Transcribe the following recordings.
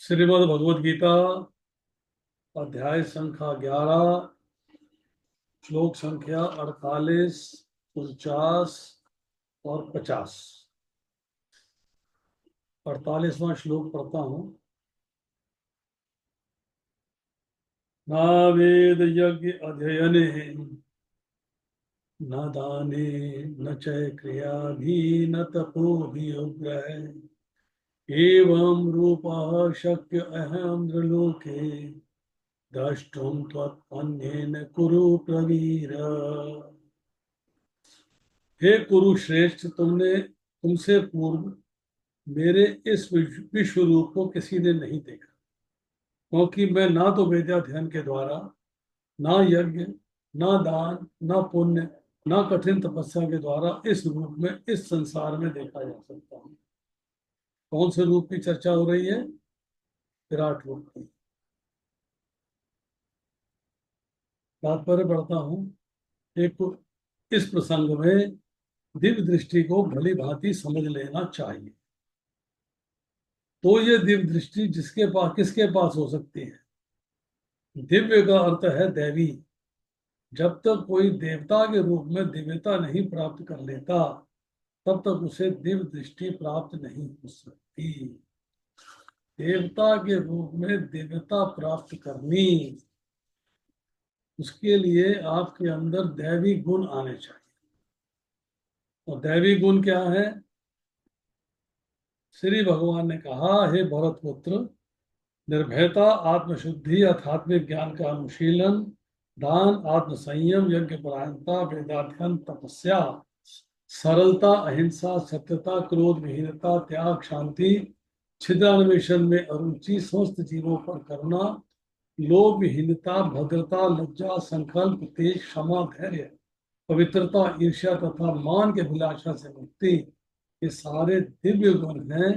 श्रीमद् भगवद गीता अध्याय संख्या 11 श्लोक संख्या 48, 49 और 50। 48वां श्लोक पढ़ता हूँ। न वेद यज्ञ अध्ययने न दाने न च क्रिया भी न तपो भी एवं रूपः शक्य अहम लोके द्रष्टुम त्वत्पन्येन कुरु प्रवीर। हे कुरुश्रेष्ठ, तुमसे पूर्व मेरे इस विश्व रूप को किसी ने नहीं देखा, क्योंकि मैं ना तो वेदाध्ययन के द्वारा, ना यज्ञ, ना दान, ना पुण्य, ना कठिन तपस्या के द्वारा इस रूप में, इस संसार में देखा जा सकता हूँ। कौन से रूप की चर्चा हो रही है? विराट रूप की। तात्पर्य पढ़ता हूँ। एक इस प्रसंग में दिव्य दृष्टि को भली भांति समझ लेना चाहिए। तो ये दिव्य दृष्टि किसके पास हो सकती है? दिव्य का अर्थ है दैवी। जब तक कोई देवता के रूप में दिव्यता नहीं प्राप्त कर लेता, तब तक उसे दिव्य दृष्टि प्राप्त नहीं हो सकती। देवता के रूप में दिव्यता प्राप्त करनी, उसके लिए आपके अंदर दैवी गुण आने चाहिए। और दैवी गुण क्या है? श्री भगवान ने कहा, हे भरत पुत्र, निर्भयता, आत्मशुद्धि, आध्यात्मिक ज्ञान का अनुशीलन, दान, आत्म संयम, यज्ञ परायणता, वेदाध्ययन, तपस्या, सरलता, अहिंसा, सत्यता, क्रोध विहीनता, त्याग, शांति, छिद्रान्वेषण में अरुचि, समस्त जीवों पर करुणा, लोभ विहीनता, भद्रता, लज्जा, संकल्प, तेज, क्षमा, धैर्य, पवित्रता, ईर्ष्या तथा मान के अभिलाषा से मुक्ति, ये सारे दिव्य गुण हैं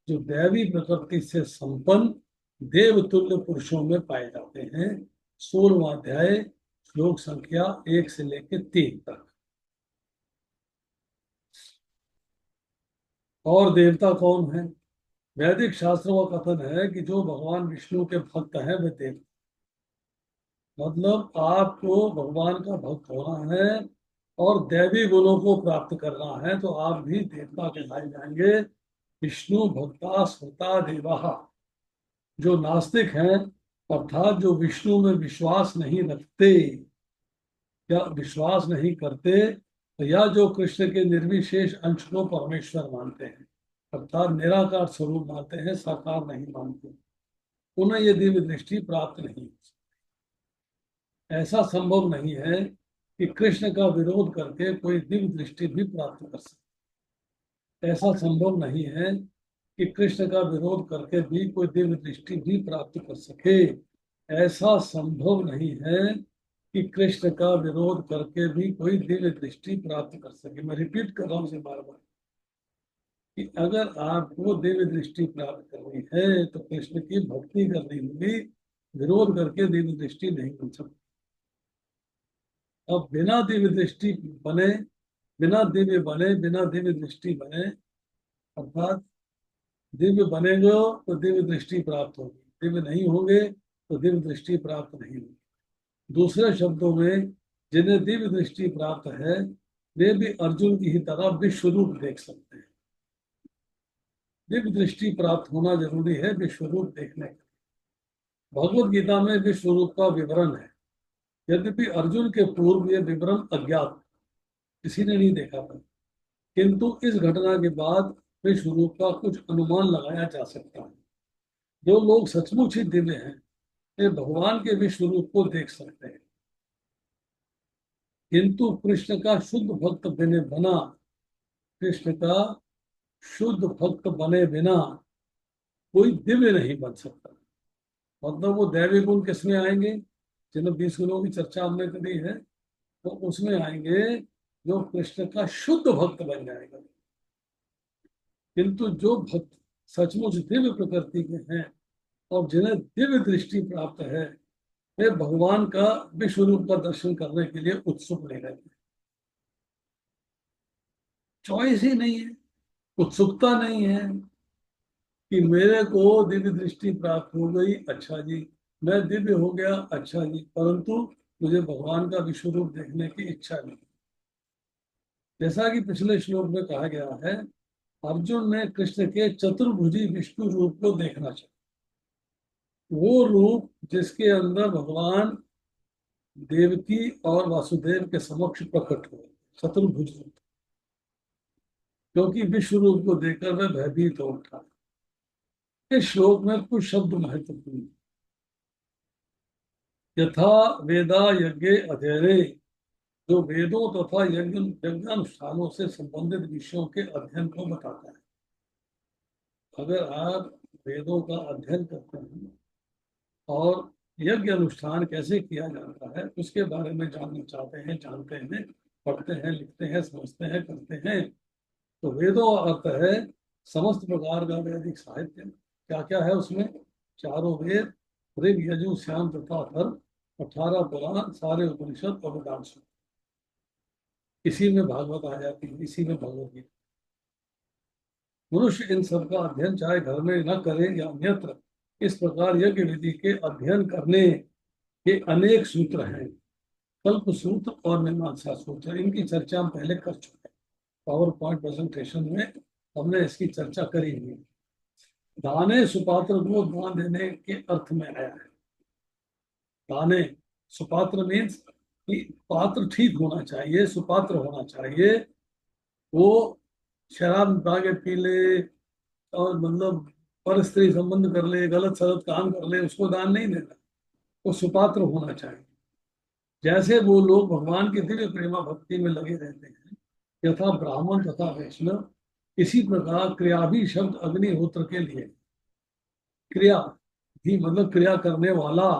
जो दैवी प्रकृति से संपन्न देवतुल्य पुरुषों में पाए जाते हैं। 16वां अध्याय श्लोक संख्या 1 से लेकर 3 तक। और देवता कौन है? वैदिक शास्त्रों का कथन है कि जो भगवान विष्णु के भक्त हैं वे देवता। मतलब आपको भगवान का भक्त होना है और दैवी गुणों को प्राप्त करना है, तो आप भी देवता कहलाए जाएंगे। विष्णु भक्ता स्मृता देवा। जो नास्तिक हैं, अर्थात जो विष्णु में विश्वास नहीं रखते या विश्वास नहीं करते, या जो कृष्ण के निर्विशेष अंश को परमेश्वर मानते हैं, अर्थात निराकार स्वरूप मानते हैं, साकार नहीं मानते, उन्हें ये दिव्य दृष्टि प्राप्त नहीं हो सकती। ऐसा संभव नहीं है कि कृष्ण का विरोध करके कोई दिव्य दृष्टि भी प्राप्त कर सके। ऐसा संभव नहीं है कि कृष्ण का विरोध करके भी कोई दिव्य दृष्टि भी प्राप्त कर सके। ऐसा संभव नहीं है कि कृष्ण का विरोध करके भी कोई दिव्य दृष्टि प्राप्त कर सके। मैं रिपीट कर रहा हूँ इसे बार बार कि अगर आपको दिव्य दृष्टि प्राप्त करनी है तो कृष्ण की भक्ति करनी होगी। विरोध करके दिव्य दृष्टि नहीं बन सकती। अब बिना दिव्य दृष्टि बने, बिना दिव्य दृष्टि बने, अर्थात दिव्य बनेंगे तो दिव्य दृष्टि प्राप्त होगी, दिव्य नहीं होंगे तो दिव्य दृष्टि प्राप्त नहीं होगी। दूसरे शब्दों में, जिन्हें दिव्य दृष्टि प्राप्त है वे भी अर्जुन की ही तरह विश्व रूप देख सकते हैं। दिव्य दृष्टि प्राप्त होना जरूरी है विश्व रूप देखने का। भगवत गीता में विश्व रूप का विवरण है, यद्यपि अर्जुन के पूर्व ये विवरण अज्ञात, किसी ने नहीं देखा था, किंतु इस घटना के बाद विश्व रूप का कुछ अनुमान लगाया जा सकता है। जो लोग सचमुच ही दिव्य हैं वे भगवान के विश्व रूप को देख सकते हैं, किंतु कृष्ण का शुद्ध भक्त बने बिना कोई दिव्य नहीं बन सकता। मतलब वो दैवी गुण किसमें आएंगे? जिन 20 गुणों की चर्चा हमने करी है, तो उसमें आएंगे जो कृष्ण का शुद्ध भक्त बन जाएगा। किंतु जो भक्त सचमुच दिव्य प्रकृति के हैं और जिन्हें दिव्य दृष्टि प्राप्त है, वे भगवान का विश्व रूप का दर्शन करने के लिए उत्सुक नहीं रहते। चॉइस ही नहीं है, उत्सुकता नहीं है। कि मेरे को दिव्य दृष्टि प्राप्त हो गई, अच्छा जी, मैं दिव्य हो गया, अच्छा जी, परंतु मुझे भगवान का विश्व रूप देखने की इच्छा नहीं। जैसा कि पिछले श्लोक में कहा गया है, अर्जुन ने कृष्ण के चतुर्भुजी विष्णु रूप को देखना चाहिए, वो रूप जिसके अंदर भगवान देवकी और वासुदेव के समक्ष प्रकट हुए, चतुर्भुज रूप। क्योंकि विश्व रूप को देखकर वह भयभीत हो उठा। इस श्लोक में कुछ शब्द महत्वपूर्ण हैं। यथा वेदा यज्ञ अध्ययने, जो वेदों तथा यज्ञ यज्ञानुष्ठानों से संबंधित विषयों के अध्ययन को बताता है। अगर आप वेदों का अध्ययन करते हैं और यज्ञ अनुष्ठान कैसे किया जाता है उसके बारे में जानना चाहते हैं, जानते हैं, पढ़ते हैं, लिखते हैं, समझते हैं, करते हैं, तो वेदों का अर्थ है समस्त प्रकार का वैदिक साहित्य। क्या क्या है उसमें? चारों वेद, ऋग, यजु, श्याम तथा अथर्व, 18 पुराण, सारे उपनिषद और वेदांत सूत्र। इसी में भागवत आ जाती है, इसी में भगवत गीता। मनुष्य इन सब का अध्ययन चाहे घर में न करे या अन्यत्र, इस प्रकार यज्ञ विधि के अध्ययन करने के अनेक सूत्र हैं। कल्प सूत्र और मीमांसा सूत्र, इनकी चर्चा हम पहले कर चुके हैं। पावर पॉइंट प्रेजेंटेशन में हमने इसकी चर्चा करी हुई। दाने सुपात्र को दान देने के अर्थ में आया है। दाने सुपात्र मीन्स कि पात्र ठीक होना चाहिए, सुपात्र होना चाहिए। वो शराब पा पी ले और मतलब पर स्त्री संबंध कर ले, गलत सलत काम कर ले, उसको दान नहीं देना। वो सुपात्र होना चाहिए। जैसे वो लोग भगवान की दिव्य प्रेमा भक्ति में लगे रहते हैं, यथा ब्राह्मण तथा वैष्णव, इसी प्रकार क्रिया भी शब्द अग्निहोत्र के लिए। क्रिया भी मतलब क्रिया करने वाला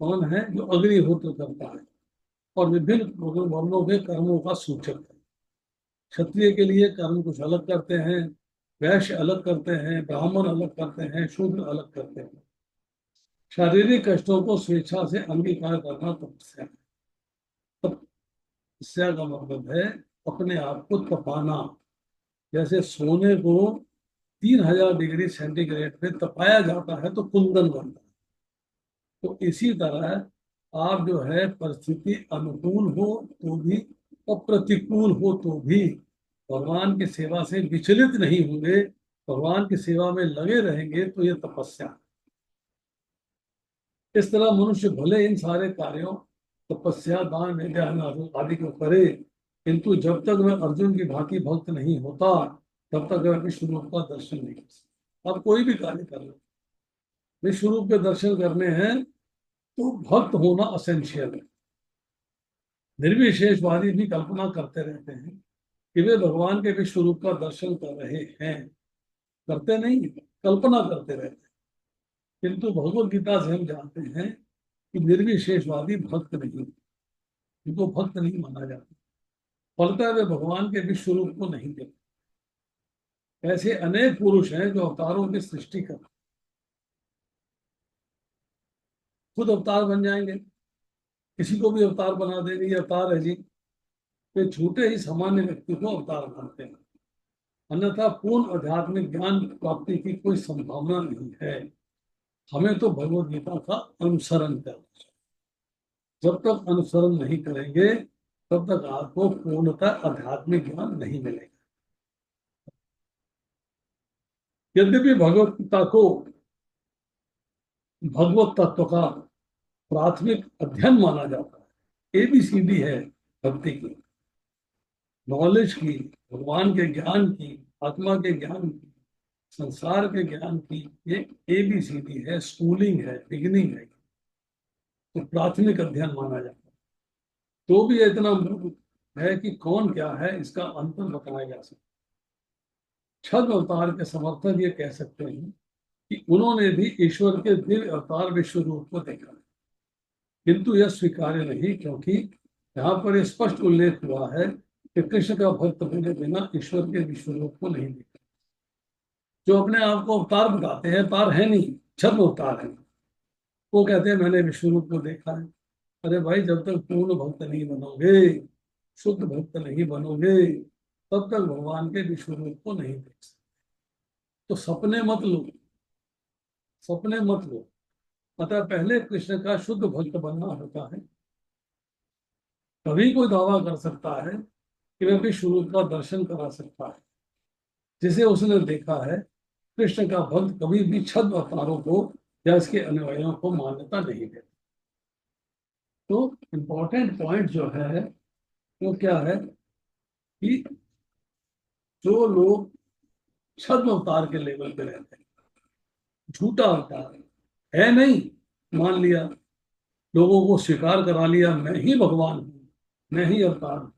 कौन है? जो अग्निहोत्र करता है और विभिन्न वर्णों के कर्मों का सूचक है। क्षत्रिय के लिए कर्म कुछ अलग करते हैं, वैश्य अलग करते हैं, ब्राह्मण अलग करते हैं, शूद्र अलग करते हैं। शारीरिक कष्टों को स्वेच्छा से अंगीकार करना तपस्या है। तपस्या का मतलब है अपने आप को तपाना। जैसे सोने को 3000 डिग्री सेंटीग्रेड पे तपाया जाता है तो कुंदन बनता है। तो इसी तरह आप जो है परिस्थिति अनुकूल हो तो भी और प्रतिकूल हो तो भी भगवान की सेवा से विचलित नहीं होंगे, भगवान की सेवा में लगे रहेंगे, तो ये तपस्या। इस तरह मनुष्य भले इन सारे कार्यों तपस्या, दान, ध्यान आदि को करे, किंतु जब तक वह अर्जुन की भांति भक्त नहीं होता तब तक वह विश्व रूप का दर्शन नहीं कर सकता। अब कोई भी कार्य कर लो, विश्व रूप के दर्शन करने हैं तो भक्त होना असेंशियल है। निर्विशेषवादी भी कल्पना करते रहते हैं कि वे भगवान के विश्व रूप का दर्शन कर रहे हैं, करते नहीं, कल्पना करते रहते हैं। किंतु भगवत गीता से हम जानते हैं कि निर्विशेषवादी भक्त नहीं, उनको भक्त नहीं माना जाता। फलतः वे भगवान के विश्व रूप को नहीं देखते। ऐसे अनेक पुरुष हैं जो अवतारों की सृष्टि कर खुद अवतार बन जाएंगे, किसी को भी अवतार बना देंगे, ये अवतार है जी। वे झूठे ही सामान्य व्यक्ति को अवतार मानते हैं। अन्यथा पूर्ण आध्यात्मिक ज्ञान प्राप्ति की कोई संभावना नहीं है। हमें तो भगवत गीता का अनुसरण करना चाहिए। जब तक अनुसरण नहीं करेंगे तब तक आपको पूर्णतः आध्यात्मिक ज्ञान नहीं मिलेगा। यद्यपि भगवत गीता को भगवत तत्व का प्राथमिक अध्ययन माना जाता है, एबीसीडी है भक्ति की, नॉलेज की, भगवान के ज्ञान की, आत्मा के ज्ञान की, संसार के ज्ञान की, ये एबीसीडी है, स्कूलिंग है, बिगिनिंग है। तो प्राथमिक अध्ययन माना जाता है। तो भी इतना मूल है कि कौन क्या है इसका अंतर बताया जा सकता। छद्म अवतार के समर्थक ये कह सकते हैं कि उन्होंने भी ईश्वर के दिव्य अवतार विश्व रूप को देखा, किंतु यह स्वीकार्य नहीं, क्योंकि यहाँ पर स्पष्ट उल्लेख हुआ है कि कृष्ण का भक्त होने बिना ईश्वर के विश्व रूप को नहीं देखा। जो अपने आप को अवतार बताते हैं, अवतार है नहीं, छद्म अवतार है, वो कहते हैं मैंने विश्व रूप को देखा है। अरे भाई, जब तक पूर्ण भक्त नहीं बनोगे, शुद्ध भक्त नहीं बनोगे, तब तक भगवान के विश्व रूप को नहीं देख सकते। तो सपने मत लो, सपने मत लो। अतः पहले कृष्ण का शुद्ध भक्त बनना होता है। कभी कोई दावा कर सकता है कि वह विश्व रूप का दर्शन करा सकता है। जिसे उसने देखा है, कृष्ण का भक्त कभी भी छद्म अवतारों को या इसके अनुयायियों को मान्यता नहीं देता। तो इम्पोर्टेंट पॉइंट जो है वो क्या है कि जो लोग छद्म अवतार के लेवल पे रहते हैं, झूठा अवतार है नहीं, मान लिया, लोगों को स्वीकार करा लिया मैं ही भगवान हूँ, मैं ही अवतार हूँ।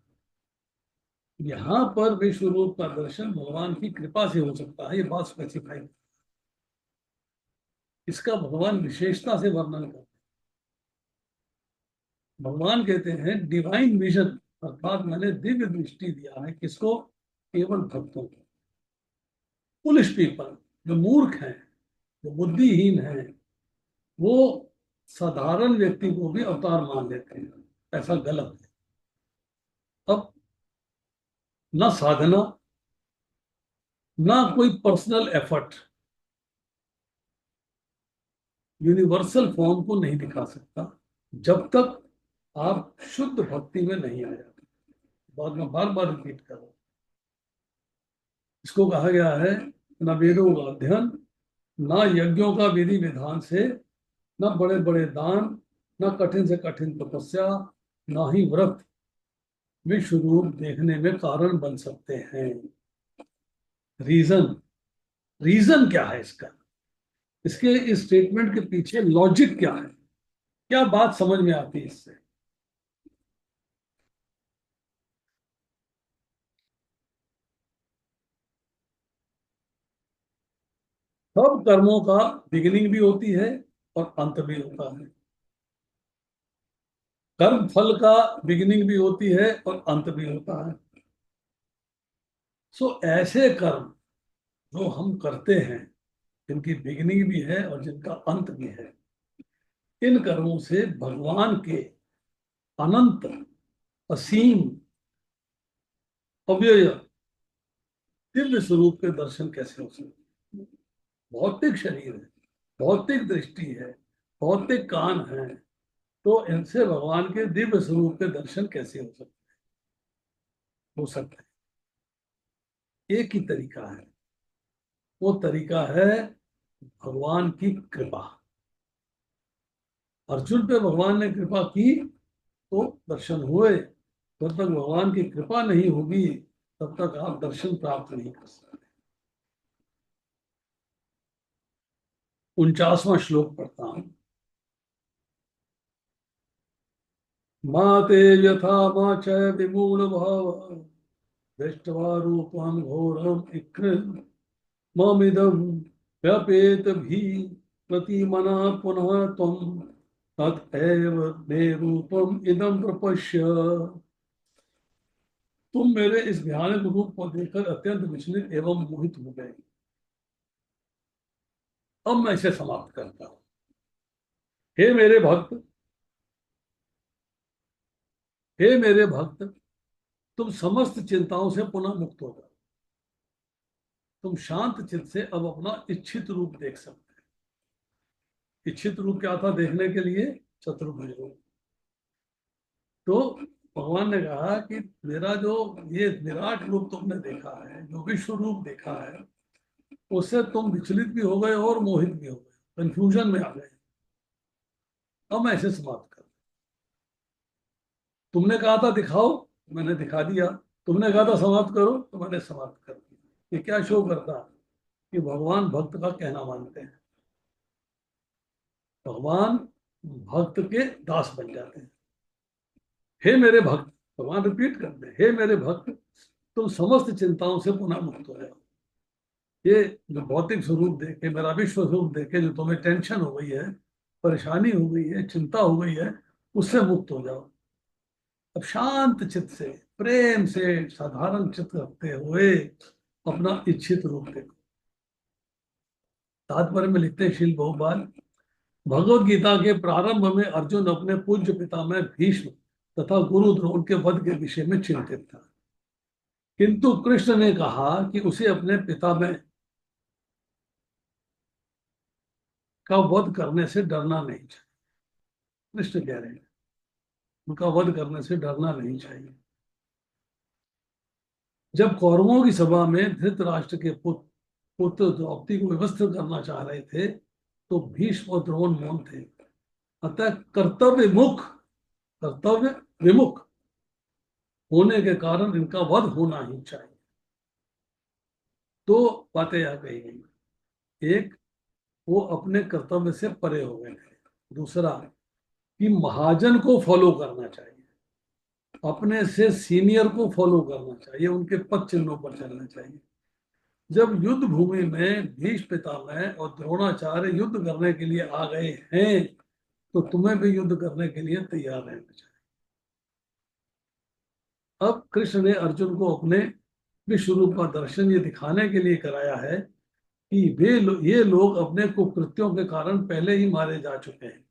यहाँ पर विश्व रूप का दर्शन भगवान की कृपा से हो सकता है, ये बात स्पेसिफाई। इसका भगवान विशेषता से वर्णन करते हैं। भगवान कहते हैं डिवाइन विजन, अर्थात मैंने दिव्य दृष्टि दिया है किसको? केवल भक्तों को। फुलिश पीपल, जो मूर्ख हैं, जो बुद्धिहीन हैं, वो साधारण व्यक्ति को भी अवतार मान लेते हैं। ऐसा गलत है। अब ना साधना, ना कोई पर्सनल एफर्ट यूनिवर्सल फॉर्म को नहीं दिखा सकता जब तक आप शुद्ध भक्ति में नहीं आ जाते। बाद में बार बार रिपीट करो। इसको कहा गया है न वेदों का अध्ययन, ना यज्ञों का विधि विधान से, न बड़े बड़े दान, न कठिन से कठिन तपस्या, ना ही व्रत विश्व रूप देखने में कारण बन सकते हैं। रीजन, रीजन क्या है इसका? इसके इस स्टेटमेंट के पीछे लॉजिक क्या है? क्या बात समझ में आती है इससे? सब कर्मों का बिगिनिंग भी होती है और अंत भी होता है। कर्म फल का बिगिनिंग भी होती है और अंत भी होता है। सो ऐसे कर्म जो हम करते हैं, जिनकी बिगिनिंग भी है और जिनका अंत भी है, इन कर्मों से भगवान के अनंत, असीम, अव्यय, दिव्य स्वरूप के दर्शन कैसे हो सकते? भौतिक शरीर है, भौतिक दृष्टि है, भौतिक कान है, तो इनसे भगवान के दिव्य स्वरूप के दर्शन कैसे हो सकते? हो सकते हैं। एक ही तरीका है, वो तरीका है भगवान की कृपा। अर्जुन पे भगवान ने कृपा की तो दर्शन हुए। जब तक भगवान की कृपा नहीं होगी तब तक आप दर्शन प्राप्त नहीं कर सकते। 49वां श्लोक पढ़ता हूं। माते व्यथा मा च विमूढ़ भाव दृष्ट्वा रूपं घोरम इक्र ममिदं व्यपेत भी प्रतिमना पुनः त्वं ततएव मे रूपम इदं प्रपश्य। तुम मेरे इस भयानक रूप को देखकर अत्यंत विचलित एवं मोहित हो गए। अब मैं इसे समाप्त करता हूं। हे मेरे भक्त, हे मेरे भक्त, तुम समस्त चिंताओं से पुनः मुक्त हो जाओ। तुम शांत चित्त से अब अपना इच्छित रूप देख सकते हैं। इच्छित रूप क्या था देखने के लिए? चतुर्भुज रूप। तो भगवान ने कहा कि मेरा जो ये विराट रूप तुमने देखा है, जो विश्व रूप देखा है, उससे तुम विचलित भी हो गए और मोहित भी हो गए, कंफ्यूजन में आ गए। अब मैं इसे समाप्त कर, तुमने कहा था दिखाओ, मैंने दिखा दिया। तुमने कहा था समाप्त करो, तो मैंने समाप्त कर दिया। ये क्या शो करता है कि भगवान भक्त का कहना मानते हैं। भगवान भक्त के दास बन जाते हैं। हे मेरे भक्त, भगवान रिपीट करते हैं, हे मेरे भक्त, तुम समस्त चिंताओं से पुनः मुक्त हो जाओ। ये जो भौतिक स्वरूप देखे, मेरा विश्व स्वरूप देखे, जो तुम्हें टेंशन हो गई है, परेशानी हो गई है, चिंता हो गई है, उससे मुक्त हो जाओ। अब शांत चित्त से, प्रेम से, साधारण चित्त रखते हुए अपना इच्छित रूप देखो। तात्पर्य में लिखते हैं श्रील बहुपाल, भगवत गीता के प्रारंभ में अर्जुन अपने पूज्य पिता में भीष्म तथा गुरु द्रोण के वध के विषय में चिंतित था। किंतु कृष्ण ने कहा कि उसे अपने पिता में का वध करने से डरना नहीं चाहिए। कृष्ण कह रहे हैं उनका वध करने से डरना नहीं चाहिए। जब कौरवों की सभा में धृतराष्ट्र के पुत्र द्रौपदी को विवस्त्र करना चाह रहे थे तो भीष्म और द्रोण मौन थे। अतः कर्तव्य विमुख होने के कारण इनका वध होना ही चाहिए। दो बातें यह कही गई। एक, वो अपने कर्तव्य से परे हो गए थे। दूसरा, कि महाजन को फॉलो करना चाहिए, अपने से सीनियर को फॉलो करना चाहिए, उनके पद चिन्हों पर चलना चाहिए। जब युद्ध भूमि में भीष्म पितामह और द्रोणाचार्य युद्ध करने के लिए आ गए हैं तो तुम्हें भी युद्ध करने के लिए तैयार रहना चाहिए। अब कृष्ण ने अर्जुन को अपने विश्व रूप का दर्शन ये दिखाने के लिए कराया है कि ये लोग अपने कुकृत्यों के कारण पहले ही मारे जा चुके हैं।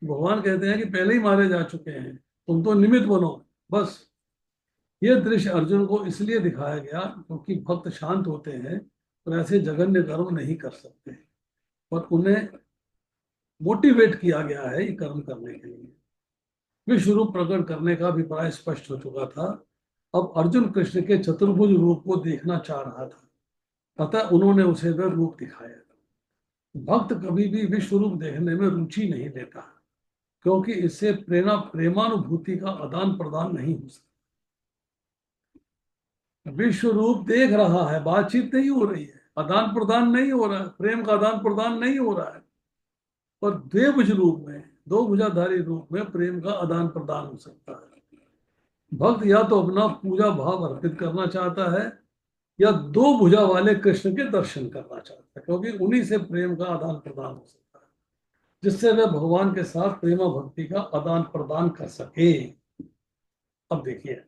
भगवान कहते हैं कि पहले ही मारे जा चुके हैं, तुम तो निमित्त बनो बस। ये दृश्य अर्जुन को इसलिए दिखाया गया क्योंकि भक्त शांत होते हैं और ऐसे जघन्य कर्म नहीं कर सकते, और उन्हें मोटिवेट किया गया है ये कर्म करने के लिए। विश्व रूप प्रकट करने का अभिप्राय स्पष्ट हो चुका था। अब अर्जुन कृष्ण के चतुर्भुज रूप को देखना चाह रहा था, अतः उन्होंने उसे वह रूप दिखाया। भक्त कभी भी विश्व रूप देखने में रुचि नहीं लेता क्योंकि इससे प्रेमानुभूति का आदान प्रदान नहीं हो सकता। विश्व रूप देख रहा है, बातचीत नहीं हो रही है, आदान प्रदान नहीं हो रहा है, प्रेम का आदान प्रदान नहीं हो रहा है। पर द्विभुज रूप में, दो भुजाधारी रूप में प्रेम का आदान प्रदान हो सकता है। भक्त या तो अपना पूजा भाव अर्पित करना चाहता है या दो भुजा वाले कृष्ण के दर्शन करना चाहता है, क्योंकि उन्हीं से प्रेम का आदान प्रदान हो सकता है, जिससे वह भगवान के साथ प्रेमा भक्ति का आदान प्रदान कर सके। अब देखिए,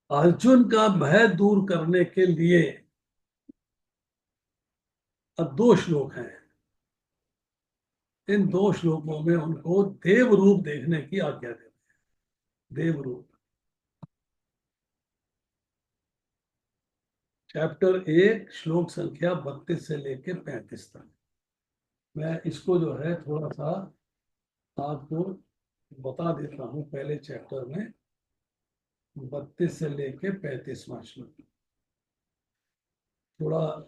अर्जुन का भय दूर करने के लिए अब दो श्लोक हैं। इन दो श्लोकों में उनको देव रूप देखने की आज्ञा देते हैं। देव रूप, चैप्टर 1 श्लोक संख्या 32 से लेकर 35 तक। मैं इसको जो है थोड़ा सा आपको बता देता हूं। पहले चैप्टर में 32 से लेकर 35वां श्लोक, थोड़ा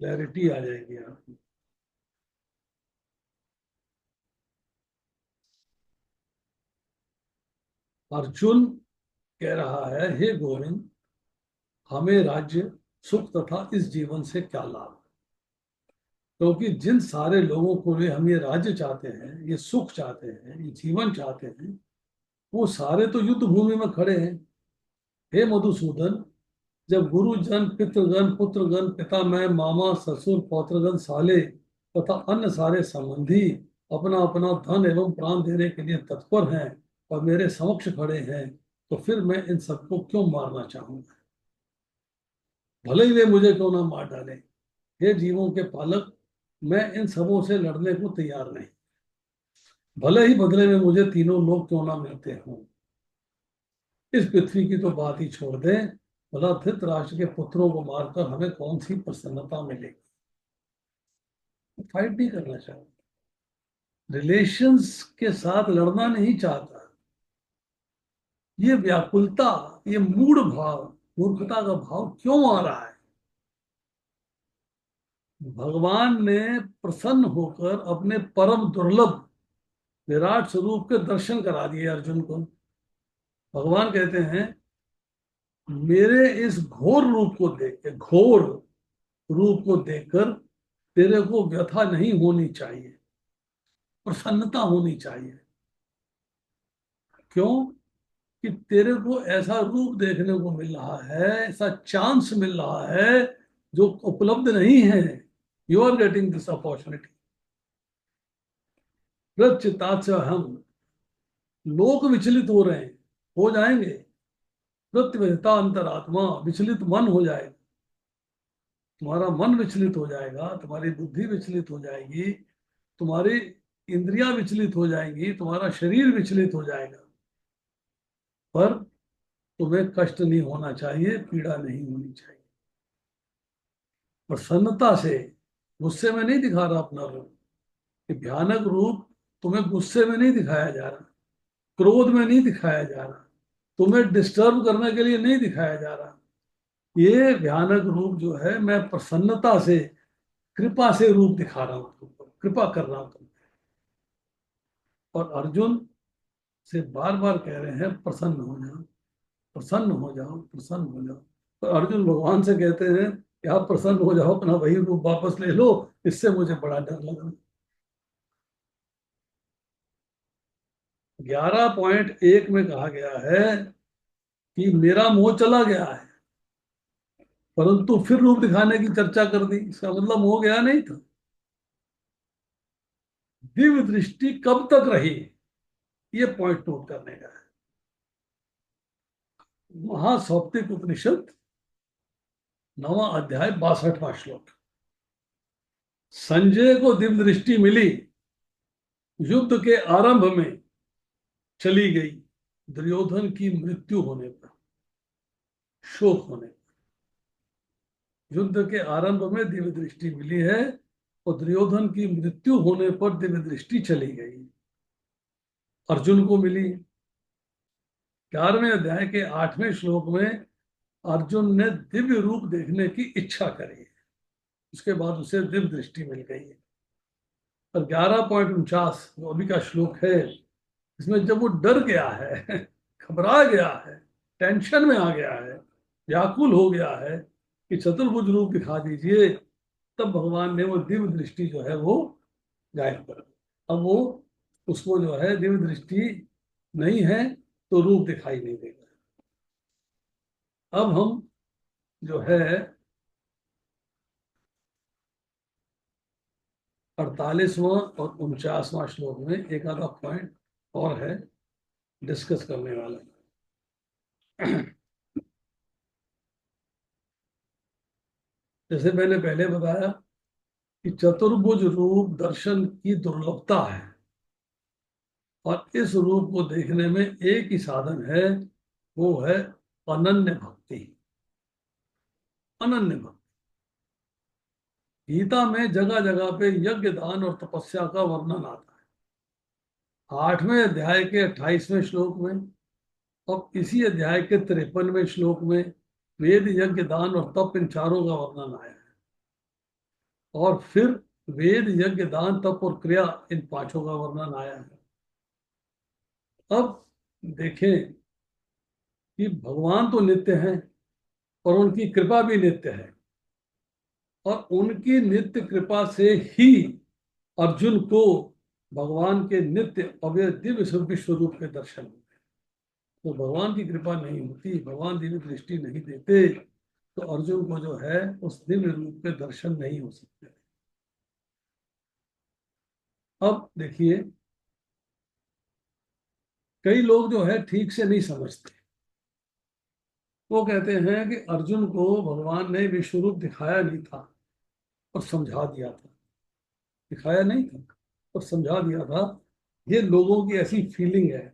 क्लैरिटी आ जाएगी आपको। अर्जुन कह रहा है, हे गोविंद, हमें राज्य सुख तथा इस जीवन से क्या लाभ। क्योंकि जिन सारे लोगों को लिए हम ये राज्य चाहते हैं, ये सुख चाहते हैं, ये जीवन चाहते हैं, वो सारे तो युद्ध भूमि में खड़े हैं। हे मधुसूदन, जब गुरुजन, पितृगण, पुत्रगण, पितामह, मामा, ससुर, पौत्रगण, साले तथा अन्य सारे संबंधी अपना अपना धन एवं प्राण देने के लिए तत्पर हैं और मेरे समक्ष खड़े हैं, तो फिर मैं इन सबको क्यों मारना चाहूंगा। भले ही वे मुझे क्यों ना मार डालें। हे जीवों के पालक, मैं इन सबों से लड़ने को तैयार नहीं, भले ही बदले में मुझे तीनों लोग क्यों ना मिलते हों। इस पृथ्वी की तो बात ही छोड़ दें, भला धृतराष्ट्र के पुत्रों को मारकर हमें कौन सी प्रसन्नता मिलेगी। फाइट नहीं करना चाहता, रिलेशंस के साथ लड़ना नहीं चाहता। ये व्याकुलता, ये मूढ़ भाव, मूर्खता का भाव क्यों आ रहा है। भगवान ने प्रसन्न होकर अपने परम दुर्लभ विराट स्वरूप के दर्शन करा दिए अर्जुन को। भगवान कहते हैं, मेरे इस घोर रूप को देख के, घोर रूप को देखकर तेरे को व्यथा नहीं होनी चाहिए, प्रसन्नता होनी चाहिए। क्यों? कि तेरे को ऐसा रूप देखने को मिल रहा है, ऐसा चांस मिल रहा है जो उपलब्ध नहीं है। You are getting this opportunity. Prachita से हम लोग विचलित हो रहे हैं, हो जाएंगे। प्रत्यवता अंतरात्मा, विचलित मन हो जाएगा, तुम्हारा मन विचलित हो जाएगा, तुम्हारी बुद्धि विचलित हो जाएगी, तुम्हारी इंद्रियां विचलित हो जाएंगी, तुम्हारा शरीर विचलित हो जाएगा। पर तुम्हें कष्ट नहीं होना चाहिए, पीड़ा नहीं होनी चाहिए। प्रसन्नता से, गुस्से में नहीं दिखा रहा अपना रूप। कि भयानक रूप तुम्हें गुस्से में नहीं दिखाया जा रहा, क्रोध में नहीं दिखाया जा रहा, तुम्हें डिस्टर्ब करने के लिए नहीं दिखाया जा रहा। ये भयानक रूप जो है, मैं प्रसन्नता से, कृपा से रूप दिखा रहा हूं तुमको, कृपा कर रहा हूं तुम। और अर्जुन से बार बार कह रहे हैं प्रसन्न हो जाओ, प्रसन्न हो जाओ, प्रसन्न हो जाओ। तो अर्जुन भगवान से कहते हैं कि आप प्रसन्न हो जाओ, अपना वही रूप वापस ले लो, इससे मुझे बड़ा डर लग रहा। 11.1 में कहा गया है कि मेरा मोह चला गया है, परंतु फिर रूप दिखाने की चर्चा कर दी। इसका मतलब मोह गया नहीं था। दिव्य दृष्टि कब तक रही, ये पॉइंट नोट करने का है। महासौप्तिक उपनिषद 9वां अध्याय 62वां श्लोक। संजय को दिव्य दृष्टि मिली युद्ध के आरंभ में, चली गई दुर्योधन की मृत्यु होने पर, शोक होने पर। युद्ध के आरंभ में दिव्य दृष्टि मिली है और दुर्योधन की मृत्यु होने पर दिव्य दृष्टि चली गई। अर्जुन को मिली। 11वें अध्याय के 8वें श्लोक में अर्जुन ने दिव्य रूप देखने की इच्छा करी, उसके बाद उसे दिव्य दृष्टि मिल गई है। और 11.49 जो अभी का श्लोक है, इसमें जब वो डर गया है, घबरा गया है, टेंशन में आ गया है, व्याकुल हो गया है कि चतुर्भुज रूप दिखा दीजिए, तब भगवान ने वो दिव्य दृष्टि जो है वो गायब कर दी। अब वो, उसको जो है दिव्य दृष्टि नहीं है तो रूप दिखाई नहीं देगा। अब हम जो है 48वां और 49वां श्लोक में एक आधा पॉइंट और है डिस्कस करने वाला। जैसे मैंने पहले बताया कि चतुर्भुज रूप दर्शन की दुर्लभता है, और इस रूप को देखने में एक ही साधन है, वो है अनन्य भक्ति। अनन्य भक्ति। गीता में जगह जगह पे यज्ञ, दान और तपस्या का वर्णन आता है। 8वें अध्याय के 28वें श्लोक में और इसी अध्याय के 53वें श्लोक में वेद, यज्ञ, दान और तप, इन चारों का वर्णन आया है। और फिर वेद, यज्ञ, दान, तप और क्रिया, इन पांचों का वर्णन आया है। अब देखें कि भगवान तो नित्य हैं और उनकी कृपा भी नित्य है, और उनकी नित्य कृपा से ही अर्जुन को भगवान के नित्य अव्यय दिव्य विश्व रूप के दर्शन हुए। तो भगवान की कृपा नहीं होती, भगवान दिव्य दृष्टि नहीं देते, तो अर्जुन को जो है उस दिव्य रूप के दर्शन नहीं हो सकते। अब देखिए, कई लोग जो है ठीक से नहीं समझते। वो कहते हैं कि अर्जुन को भगवान ने विश्व रूप दिखाया नहीं था और समझा दिया था। दिखाया नहीं था और समझा दिया था। ये लोगों की ऐसी फीलिंग है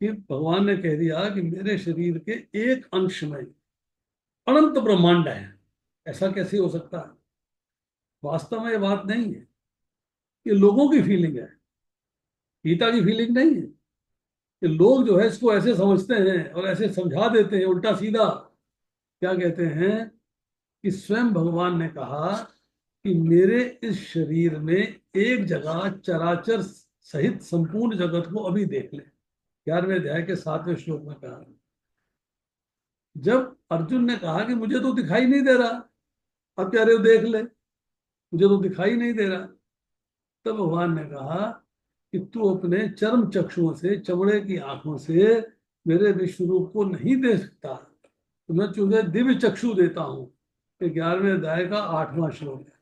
कि भगवान ने कह दिया कि मेरे शरीर के एक अंश में अनंत ब्रह्मांड है। ऐसा कैसे हो सकता है? वास्तव में ये बात नहीं है, ये लोगों की फीलिंग है, गीता की फीलिंग नहीं है। ये लोग जो है इसको ऐसे समझते हैं और ऐसे समझा देते हैं उल्टा सीधा। क्या कहते हैं कि स्वयं भगवान ने कहा कि मेरे इस शरीर में एक जगह चराचर सहित संपूर्ण जगत को अभी देख ले। 11वें अध्याय के 7वें श्लोक में कहा। जब अर्जुन ने कहा कि मुझे तो दिखाई नहीं दे रहा, अब कह रहे हो देख ले, मुझे तो दिखाई नहीं दे रहा, तब भगवान ने कहा कि तू अपने चर्म चक्षुओं से, चमड़े की आंखों से मेरे विश्व रूप को नहीं देख सकता, तो मैं तुझे दिव्य चक्षु देता हूं। 11वें अध्याय का 8वां श्लोक है।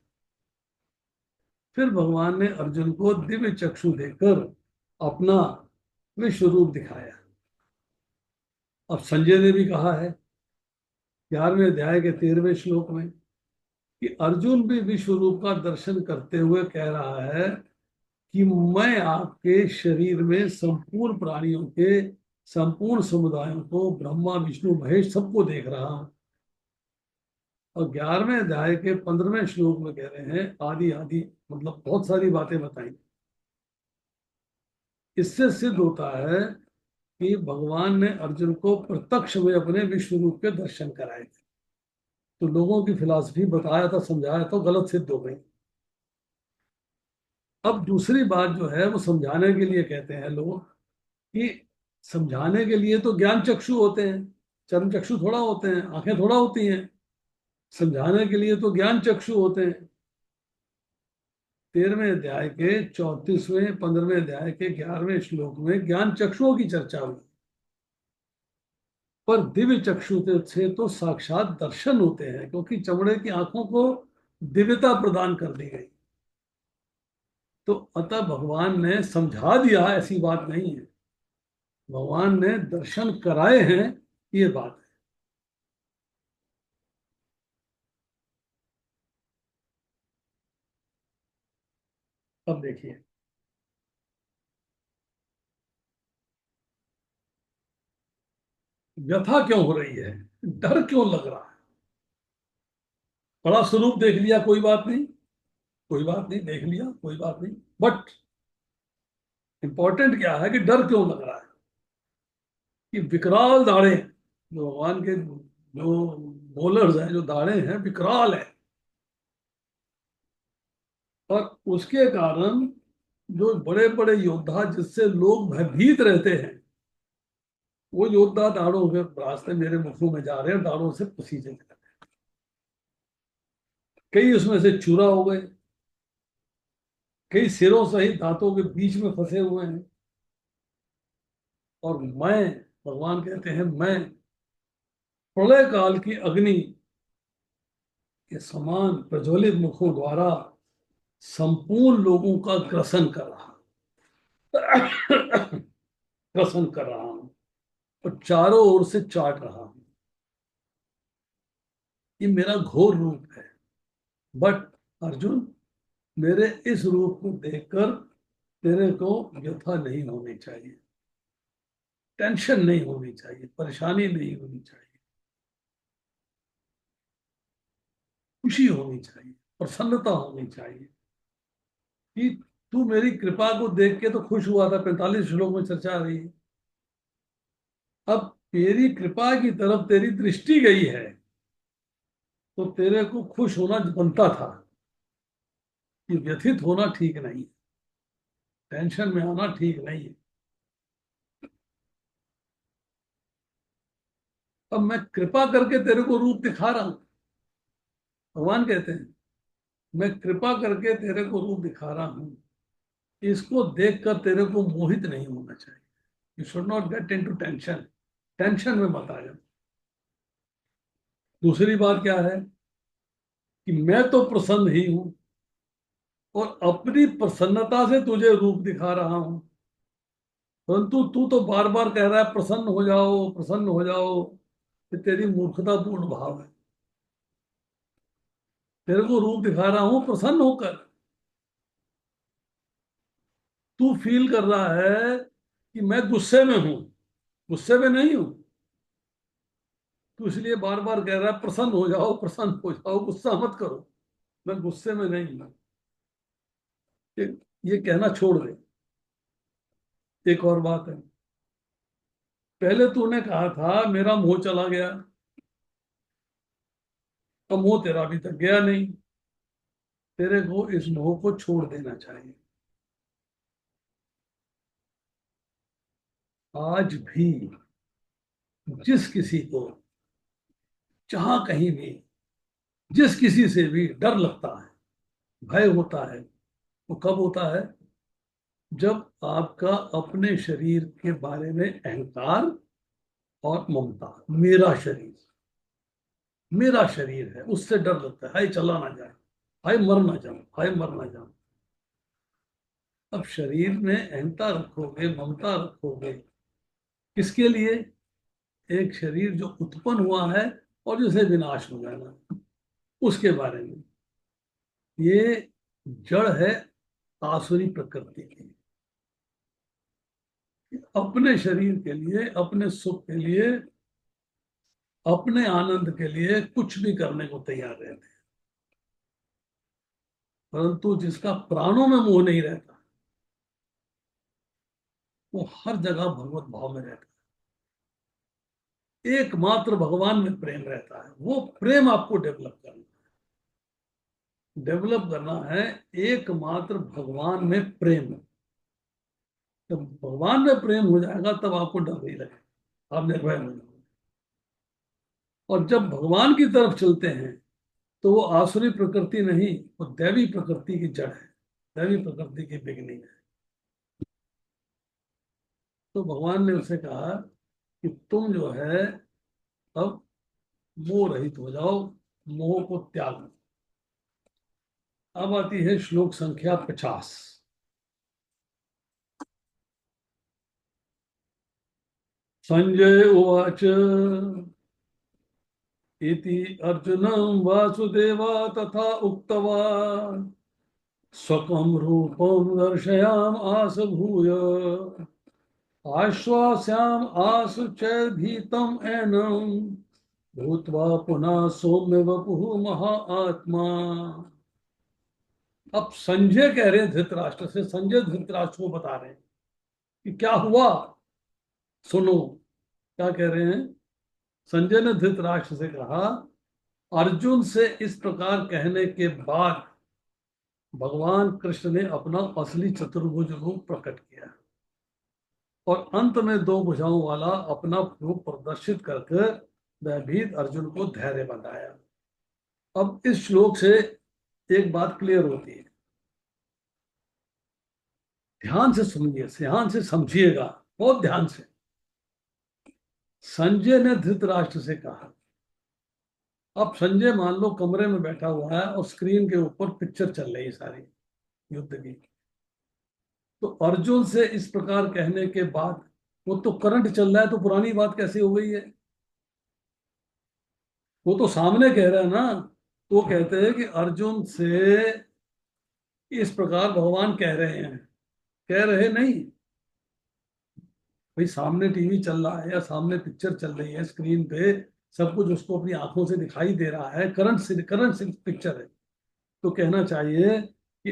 फिर भगवान ने अर्जुन को दिव्य चक्षु देकर अपना विश्व रूप दिखाया। अब संजय ने भी कहा है 11वें अध्याय के 13वें श्लोक में कि अर्जुन भी विश्व रूप का दर्शन करते हुए कह रहा है कि मैं आपके शरीर में संपूर्ण प्राणियों के संपूर्ण समुदायों को, ब्रह्मा विष्णु महेश सबको देख रहा हूं। और 11वें अध्याय के 15वें श्लोक में कह रहे हैं आदि आदि, मतलब बहुत सारी बातें बताई। इससे सिद्ध होता है कि भगवान ने अर्जुन को प्रत्यक्ष में अपने विश्व रूप के दर्शन कराए थे। तो लोगों की फिलॉसफी बताया था, समझाया था, गलत सिद्ध हो गई। अब दूसरी बात जो है वो समझाने के लिए कहते हैं लोग कि समझाने के लिए तो ज्ञान चक्षु होते हैं, चर्म चक्षु थोड़ा होते हैं, आंखें थोड़ा होती हैं। समझाने के लिए तो ज्ञान चक्षु होते हैं। 13वें अध्याय के 34वें 15वें अध्याय के 11वें श्लोक में ज्ञान चक्षुओं की चर्चा हुई। पर दिव्य चक्षु से तो साक्षात दर्शन होते हैं, क्योंकि चमड़े की आंखों को दिव्यता प्रदान कर दी गई। तो अतः भगवान ने समझा दिया, ऐसी बात नहीं है। भगवान ने दर्शन कराए हैं, ये बात है। अब देखिए, व्यथा क्यों हो रही है, डर क्यों लग रहा है। बड़ा स्वरूप देख लिया, कोई बात नहीं, कोई बात नहीं, देख लिया कोई बात नहीं, बट इंपॉर्टेंट क्या है कि डर क्यों लग रहा है। कि विकराल दाढ़े, जो भगवान के जो बोलर्स हैं, जो दाढ़े हैं विकराल है। और उसके कारण जो बड़े बड़े योद्धा जिससे लोग भयभीत रहते हैं, वो योद्धा दाढ़ों के रास्ते मेरे मुखों में जा रहे हैं, दाढ़ों से पसीजे निकल रहे हैं। कई उसमें से चूरा हो गए, कई सिरों सहित दांतों के बीच में फंसे हुए हैं। और मैं, भगवान कहते हैं, मैं प्रलय काल की अग्नि के समान प्रज्वलित मुखों द्वारा संपूर्ण लोगों का ग्रसन कर रहा ग्रसन कर रहा हूं और चारों ओर से चाट रहा हूं। ये मेरा घोर रूप है। बट अर्जुन, मेरे इस रूप को देखकर तेरे को व्यथा नहीं होनी चाहिए, टेंशन नहीं होनी चाहिए, परेशानी नहीं होनी चाहिए, खुशी होनी चाहिए, प्रसन्नता होनी चाहिए कि तू मेरी कृपा को देख के तो खुश हुआ था। 45 श्लोक में चर्चा आ रही है। अब तेरी कृपा की तरफ तेरी दृष्टि गई है, तो तेरे को खुश होना बनता था। ये व्यथित होना ठीक नहीं है, टेंशन में आना ठीक नहीं है। अब मैं कृपा करके तेरे को रूप दिखा रहा हूं। भगवान कहते हैं, मैं कृपा करके तेरे को रूप दिखा रहा हूं, इसको देखकर तेरे को मोहित नहीं होना चाहिए। You should not get into tension, tension में मत आ जाओ। दूसरी बात क्या है कि मैं तो प्रसन्न ही हूं, और अपनी प्रसन्नता से तुझे रूप दिखा रहा हूं। परंतु तू तो बार बार कह रहा है प्रसन्न हो जाओ, प्रसन्न हो जाओ। ये तेरी मूर्खतापूर्ण भाव है। तेरे को रूप दिखा रहा हूं प्रसन्न होकर। तू फील कर रहा है कि मैं गुस्से में हूं, गुस्से में नहीं हूं। तू इसलिए बार बार कह रहा है प्रसन्न हो जाओ, प्रसन्न हो जाओ, गुस्सा मत करो। मैं गुस्से में नहीं हूं। ये ये कहना छोड़ दे। एक और बात है, पहले तूने कहा था मेरा मोह चला गया, अब मोह तेरा अभी तक गया नहीं। तेरे को इस मोह को छोड़ देना चाहिए। आज भी जिस किसी को, जहां कहीं भी, जिस किसी से भी डर लगता है, भय होता है, वो कब होता है? जब आपका अपने शरीर के बारे में अहंकार और ममता, मेरा शरीर है, उससे डर लगता है, हाय चला ना जाए, हाय मर ना जाऊं, हाय मर ना जाऊं। अब शरीर में अहंता रखोगे, ममता रखोगे, किसके लिए? एक शरीर जो उत्पन्न हुआ है और जिसे विनाश हो जाना, उसके बारे में। ये जड़ है आसुरी प्रकृति की। अपने शरीर के लिए, अपने सुख के लिए, अपने आनंद के लिए कुछ भी करने को तैयार रहते हैं। परंतु जिसका प्राणों में मोह नहीं रहता, वो हर जगह भगवत भाव में रहता है। एकमात्र भगवान में प्रेम रहता है। वो प्रेम आपको डेवलप करना, है एकमात्र भगवान में प्रेम। जब भगवान में प्रेम हो जाएगा तब आपको डर नहीं लगेगा, आप निर्भय हो जाओगे। और जब भगवान की तरफ चलते हैं तो वो आसुरी प्रकृति नहीं, वो दैवी प्रकृति की जड़ है, दैवी प्रकृति की बिगनिंग है। तो भगवान ने उसे कहा कि तुम जो है अब मोह रहित हो जाओ, मोह को त्याग दो। अब आती है श्लोक संख्या 50। संजय उवाच इति अर्जुनं वासुदेवा तथा उक्तवान् स्वकं रूपं दर्शयाम आस भूय आश्वास्याम आसु च भीतम एनम भूत्वा पुनः सौम्य वपुः महाआत्मा। अब संजय कह रहे हैं धृतराष्ट्र से, संजय धृतराष्ट्र को बता रहे हैं कि क्या हुआ, सुनो। क्या कह रहे हैं? संजय ने धृतराष्ट्र से कहा, अर्जुन से इस प्रकार कहने के बाद भगवान कृष्ण ने अपना असली चतुर्भुज रूप प्रकट किया और अंत में दो भुजाओं वाला अपना रूप प्रदर्शित करके भयभीत अर्जुन को धैर्य बनाया। अब इस श्लोक से एक बात क्लियर होती है, ध्यान से सुनिए, ध्यान से समझिएगा, बहुत ध्यान से। संजय ने धृतराष्ट्र से कहा, अब संजय मान लो कमरे में बैठा हुआ है और स्क्रीन के ऊपर पिक्चर चल रही है सारी युद्ध की। तो अर्जुन से इस प्रकार कहने के बाद, वो तो करंट चल रहा है, तो पुरानी बात कैसे हो गई है? वो तो सामने कह रहा है ना। तो वो कहते हैं कि अर्जुन से इस प्रकार भगवान कह रहे हैं, कह रहे नहीं भाई, सामने टीवी चल रहा है या सामने पिक्चर चल रही है स्क्रीन पे, सब कुछ उसको अपनी आंखों से दिखाई दे रहा है, करंट से पिक्चर है। तो कहना चाहिए कि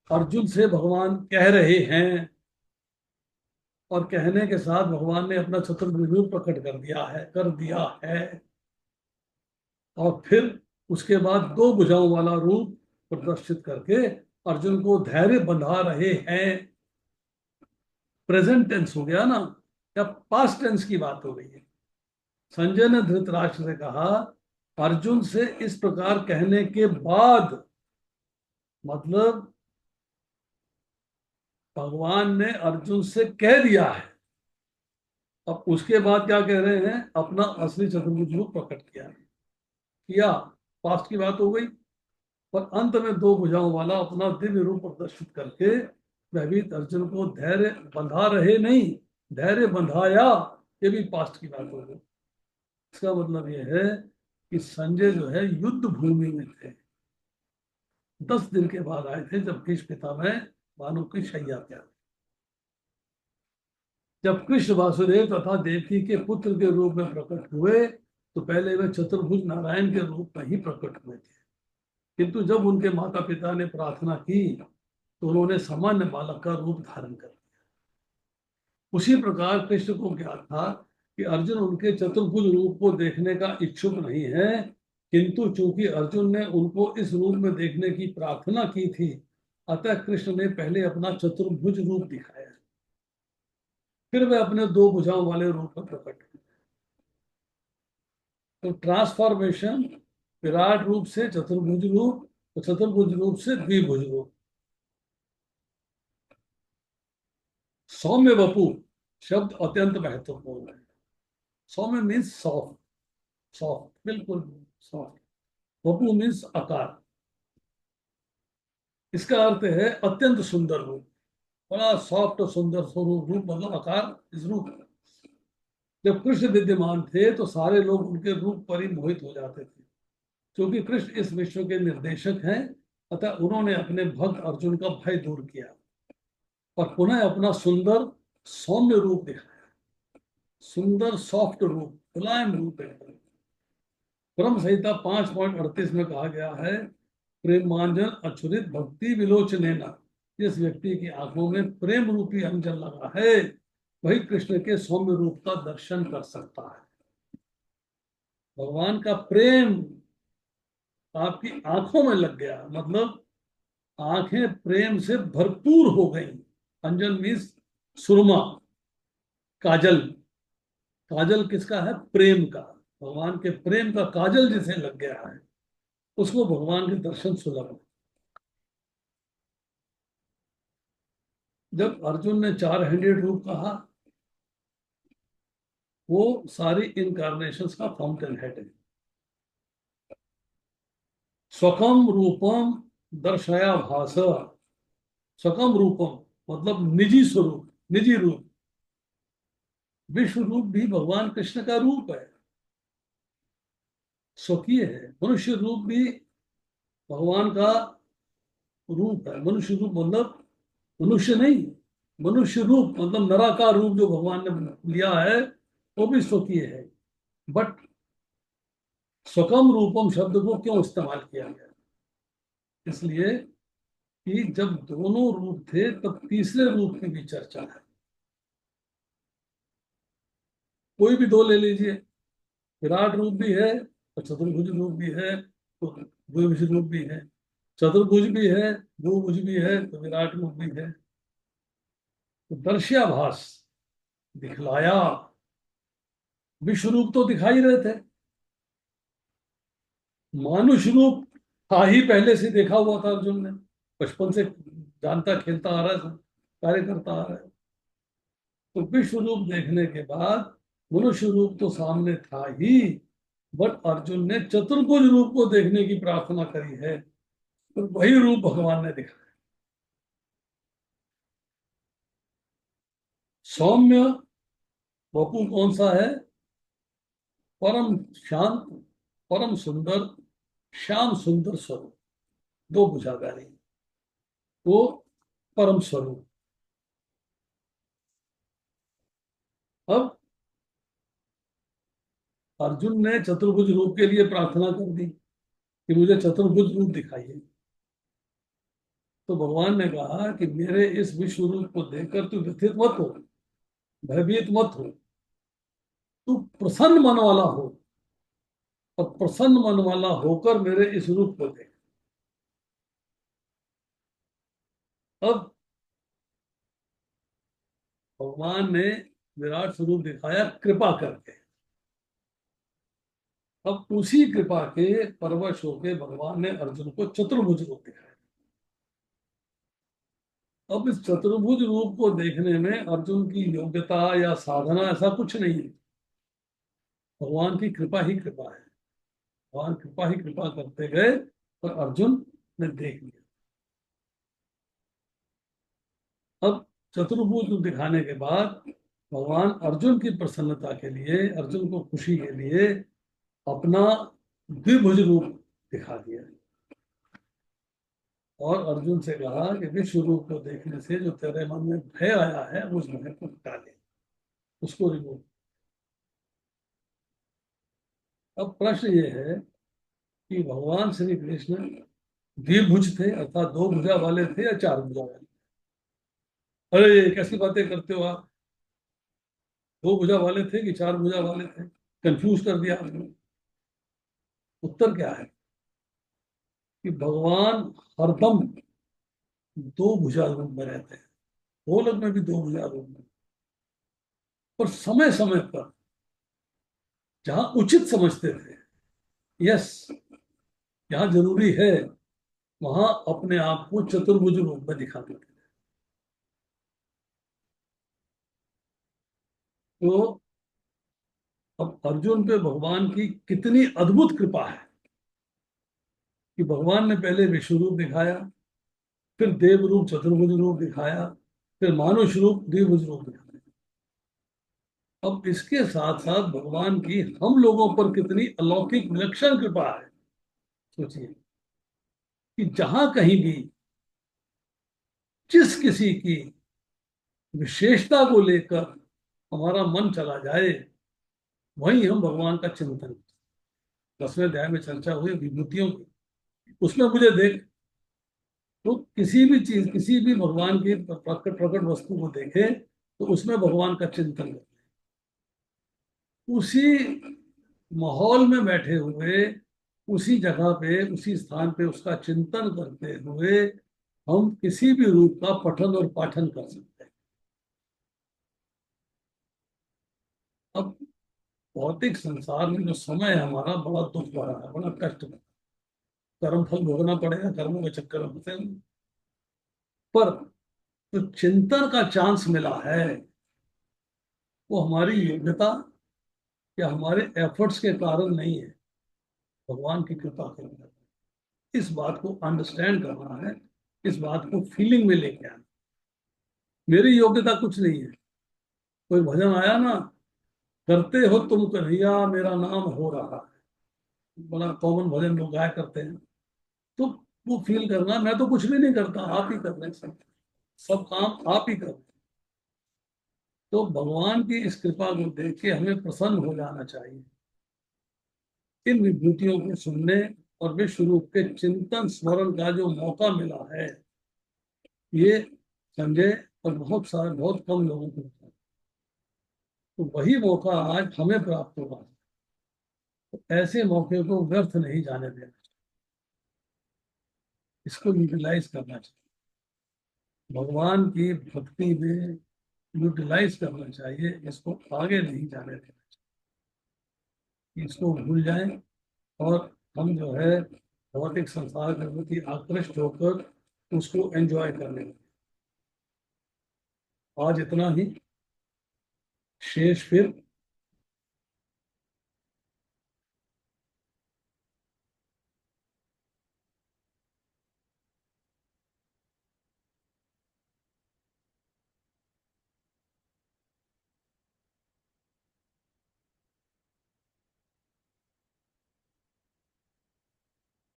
अर्जुन से भगवान कह रहे हैं, और कहने के साथ भगवान ने अपना चतुर्भुज रूप प्रकट कर दिया है। और फिर उसके बाद दो भुजाओं वाला रूप प्रदर्शित करके अर्जुन को धैर्य बंधा रहे हैं। प्रेजेंट टेंस हो गया ना, या पास्ट टेंस की बात हो गई है। संजय ने धृतराष्ट्र से कहा, अर्जुन से इस प्रकार कहने के बाद, मतलब भगवान ने अर्जुन से कह दिया है। अब उसके बाद क्या कह रहे हैं? अपना असली चतुर्भुज रूप प्रकट किया, पास्ट की बात हो गई। और अंत में दो भुजाओं वाला अपना दिव्य रूप प्रदर्शित करके भयभीत अर्जुन को धैर्य बंधा रहे नहीं, धैर्य बंधाया, ये भी पास्ट की बात हो गई। इसका मतलब यह है कि संजय जो है युद्ध भूमि में थे, 10 दिन के बाद आए थे जब भीष्म पितामह भानु की शैया पे। जब कृष्ण वासुदेव तथा देवकी के पुत्र के रूप में प्रकट हुए तो पहले वे चतुर्भुज नारायण के रूप में ही प्रकट हुए थे, किंतु जब उनके माता पिता ने प्रार्थना की तो उन्होंने सामान्य बालक का रूप धारण कर लिया। उसी प्रकार कृष्ण को ज्ञात था कि अर्जुन उनके चतुर्भुज रूप को देखने का इच्छुक नहीं है, किंतु चूंकि अर्जुन ने उनको इस रूप में देखने की प्रार्थना की थी, अतः कृष्ण ने पहले अपना चतुर्भुज रूप दिखाया, फिर वे अपने दो भुजाओं वाले रूप में प्रकट हुए। तो ट्रांसफॉर्मेशन विराट रूप से चतुर्भुज रूप, तो चतुर्भुज रूप से द्विभुज रूप। सौम्य वपु शब्द अत्यंत महत्वपूर्ण है। सौम्य मीन्स सॉफ्ट, सॉफ्ट बिल्कुल सॉफ्ट। वपु मीन्स आकार। इसका अर्थ है अत्यंत सुंदर रूप, बड़ा सॉफ्ट और सुंदर स्वरूप, रूप मतलब आकार, इस रूप। जब कृष्ण विद्यमान थे तो सारे लोग उनके रूप पर ही मोहित हो जाते थे। क्योंकि कृष्ण इस विश्व के निर्देशक हैं, अतः उन्होंने अपने भक्त अर्जुन का भय दूर किया। और पुनः अपना सुंदर सौम्य रूप दिखाया, सुंदर सॉफ्ट रूप, मुलायम रूप है। ब्रह्म संहिता 5.38 में कहा गया है, प्रेमांजन अछुरित भक्ति विलोचनेना, जिस व्यक्ति की आंखों में प्रेम रूपी अंजन लगा है वही कृष्ण के सौम्य रूप का दर्शन कर सकता है। भगवान का प्रेम आपकी आंखों में लग गया, मतलब आंखें प्रेम से भरपूर हो गई। अंजन मीन्स सुरमा, काजल। काजल किसका है? प्रेम का। भगवान के प्रेम का काजल जिसे लग गया है उसको भगवान के दर्शन सुलभ है। जब अर्जुन ने 4 हैंडेड रूप कहा, वो सारी इनकारनेशंस का फाउंटेन हेड है। स्वकम रूपम दर्शया भास, स्वकम रूपम मतलब निजी स्वरूप, निजी रूप। विश्व रूप भी भगवान कृष्ण का रूप है, स्वकीय है। मनुष्य रूप भी भगवान का रूप है। मनुष्य रूप मतलब मनुष्य नहीं, मनुष्य रूप मतलब नराकार रूप जो भगवान ने लिया है वो भी स्वकीय है। बट स्वकम रूपम शब्द को क्यों इस्तेमाल किया गया? इसलिए कि जब दोनों रूप थे तब तीसरे रूप की भी चर्चा है। कोई भी दो ले लीजिए, विराट रूप भी है और चतुर्भुज रूप भी है, तो द्विभुज रूप भी है। चतुर्भुज भी है, बहुभुज भी है, तो विराट रूप भी है। तो दर्श्याभास दिखलाया, विश्व रूप तो दिखाई रहे थे, मानुष रूप था ही पहले से देखा हुआ था अर्जुन ने, बचपन से जानता खेलता आ रहा है, कार्य करता आ रहा है। तो विश्व रूप देखने के बाद मनुष्य रूप तो सामने था ही, बट अर्जुन ने चतुर्भुज रूप को देखने की प्रार्थना करी है, तो वही रूप भगवान ने दिखाया। सौम्य वपु कौन सा है? परम शांत, परम सुंदर, श्याम सुंदर स्वरूप, दो भुजाधारी, वो परम स्वरूप। अब अर्जुन ने चतुर्भुज रूप के लिए प्रार्थना कर दी कि मुझे चतुर्भुज रूप दिखाइए। तो भगवान ने कहा कि मेरे इस विश्व रूप को देखकर तू व्यथित मत हो, भयभीत मत हो, तू प्रसन्न मन वाला हो, और प्रसन्न मन वाला होकर मेरे इस रूप को देख। अब भगवान ने विराट स्वरूप दिखाया कृपा करके। अब उसी कृपा के परवश होकर भगवान ने अर्जुन को चतुर्भुज रूप दिखाया। अब इस चतुर्भुज रूप को देखने में अर्जुन की योग्यता या साधना ऐसा कुछ नहीं है, भगवान की कृपा ही कृपा है। भगवान कृपा ही कृपा करते गए और अर्जुन ने देख लिया। अब चतुर्भुज रूप दिखाने के बाद भगवान अर्जुन की प्रसन्नता के लिए, अर्जुन को खुशी के लिए अपना द्विभुज रूप दिखा दिया और अर्जुन से कहा कि विश्व रूप को देखने से जो तेरे मन में भय आया है उस भय को हटा ले, उसको रिमूव। अब प्रश्न ये है कि भगवान श्री कृष्ण द्विभुज थे अर्थात दो भुजा वाले थे या चार भुजा वाले? अरे कैसी बातें करते हो आप, दो भुजा वाले थे कि चार भुजा वाले थे? कंफ्यूज कर दिया आपने। उत्तर क्या है कि भगवान हरदम दो भुजा रूप में रहते हैं, गोलक में भी दो भुजा रूप में। पर समय समय पर जहां उचित समझते थे, यस, जहां जरूरी है, वहां अपने आप को चतुर्भुज रूप में दिखाते थे। तो अब अर्जुन पे भगवान की कितनी अद्भुत कृपा है कि भगवान ने पहले विश्व रूप दिखाया, फिर देव रूप चतुर्भुज रूप दिखाया, फिर मानुष रूप द्विभुज रूप दिखाया। अब इसके साथ साथ भगवान की हम लोगों पर कितनी अलौकिक विलक्षण कृपा है। सोचिए कि जहां कहीं भी जिस किसी की विशेषता को लेकर हमारा मन चला जाए, वहीं हम भगवान का चिंतन करें। 10वें अध्याय में चर्चा हुई विभूतियों की, उसमें मुझे देख, तो किसी भी चीज, किसी भी भगवान की प्रकट प्रकट वस्तु को देखे तो उसमें भगवान का चिंतन करें। उसी माहौल में बैठे हुए, उसी जगह पे, उसी स्थान पे उसका चिंतन करते हुए हम किसी भी रूप का पठन और पाठन कर सकते हैं। अब भौतिक संसार में जो समय है हमारा, बड़ा दुख भरा है, बड़ा कष्ट भरा, कर्म फल भोगना पड़ेगा, कर्मों के चक्कर में फंसे हैं। पर जो चिंतन का चांस मिला है, वो हमारी योग्यता या हमारे एफर्ट्स के कारण नहीं है, भगवान की कृपा के कारण। इस बात को अंडरस्टैंड करना है, इस बात को फीलिंग में लेके आना। मेरी योग्यता कुछ नहीं है। कोई भजन आया ना, करते हो तुम कन्हैया मेरा नाम हो रहा है, बड़ा कॉमन भजन लोग गाया करते हैं। तो वो फील करना, मैं तो कुछ भी नहीं करता, आप ही कर रहे हैं सब, सब काम आप ही कर रहे हैं। तो भगवान की इस कृपा को देख के हमें प्रसन्न हो जाना चाहिए। इन विभूतियों को सुनने और विश्व रूप के चिंतन स्मरण का जो मौका मिला है, ये संजय और बहुत सारे, बहुत कम लोगों को मिला। तो वही मौका आज हमें प्राप्त हुआ। तो ऐसे मौके को व्यर्थ नहीं जाने देना चाहिए, इसको यूटिलाइज करना चाहिए, भगवान की भक्ति में यूटिलाइज करना चाहिए, इसको आगे नहीं जाने देना चाहिए, इसको भूल जाएं और हम जो है भौतिक संसार के प्रति आकृष्ट होकर उसको एंजॉय करने लगे। आज इतना ही, शेष फिर